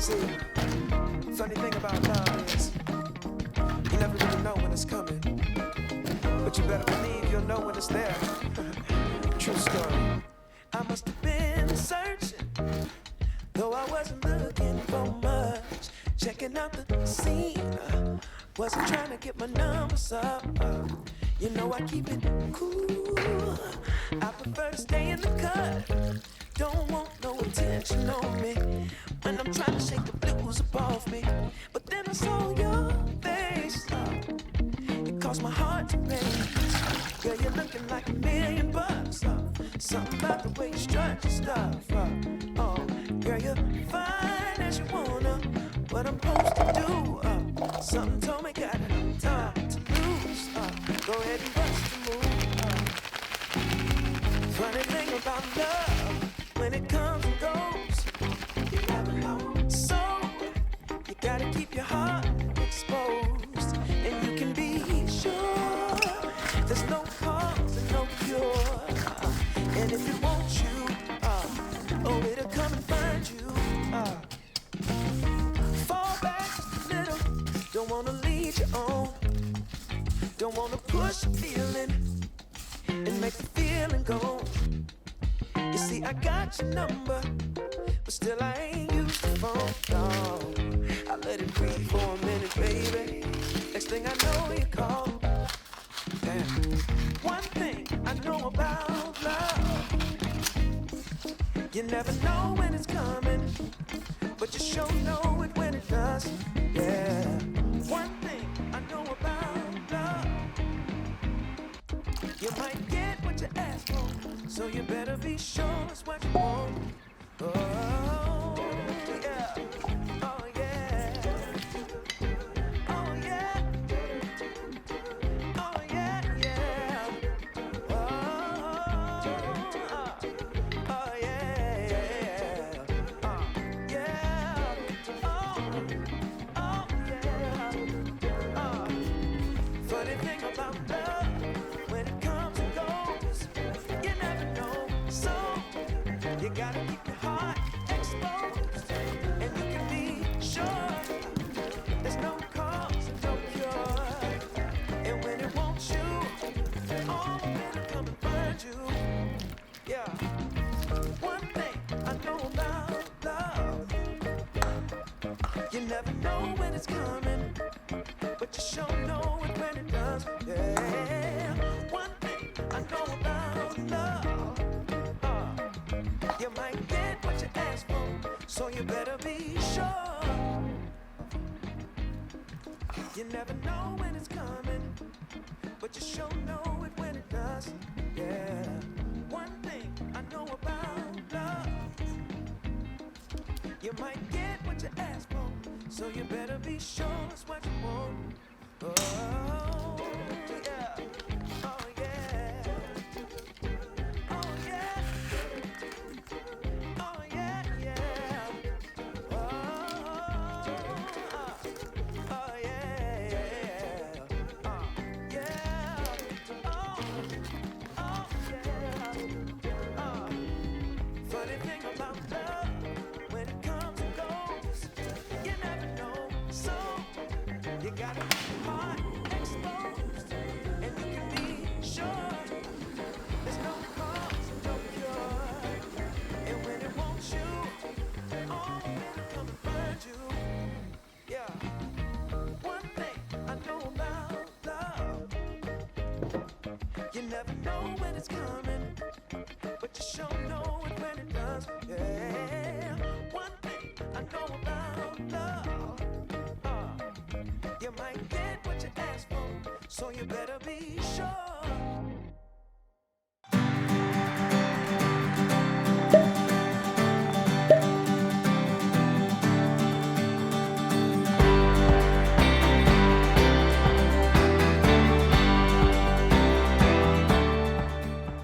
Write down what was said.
See, funny thing about love is you never really know when it's coming, but you better believe you'll know when it's there. True story. I must have been searching, though I wasn't looking for much. Checking out the scene, wasn't trying to get my numbers up. You know I keep it cool. I prefer to stay in the cut. Don't want no attention on me when I'm trying to shake the blues up off me. But then I saw your face. It caused my heart to race. Girl, you're looking like $1,000,000. Something about the way you strut your stuff. Oh, girl, you're fine as you wanna. What I'm supposed to do? Something told me got time to lose. Go ahead and bust the move. Funny thing about love, when it comes and goes, you never know. So you gotta keep your heart exposed, and you can be sure there's no cause and no cure. And if it wants you, oh, it'll come and find you. Fall back just a little. Don't wanna lead you on. Don't wanna push a feeling and make the feeling go. You see, I got your number, but still I ain't used the phone. No, I let it breathe for a minute, baby. Next thing I know, you call. Damn. One thing I know about love, you never know when it's coming, but you sure know it when it does. Yeah. One thing I know about love, you might get what you ask for, so you better be sure it's what you want. Oh, yeah. Oh, yeah. Oh, yeah. Oh, yeah, yeah. Oh, yeah, yeah. Yeah. Oh, yeah. Funny thing about love, when it comes and goes, you never know. So you gotta keep your heart exposed, and you can be sure there's no cause and no cure. And when it wants you, oh, it'll come and find you. Yeah. One thing I know about love, you never know when it's coming, but you sure know it when it does. Yeah. One thing I know about love, you might get what you ask for, so you better be sure. You never know when it's coming, but you sure know it when it does. Yeah. One thing I know about love, you might get what you ask for, so you better be sure it's what you want. Oh, yeah. Oh, yeah. Oh, yeah. Oh, yeah, yeah. Oh, yeah, yeah. Yeah. Oh, yeah. Funny thing about love, when it comes and goes, you never know. So you gotta keep your heart exposed, and you can be sure there's no cause and no cure. And when it wants you, oh, it'll come and find you. Yeah. One thing I know about love, you never know when it's coming, but you sure know it when it does. Yeah. One thing I know about love, you might get what you ask for, so you better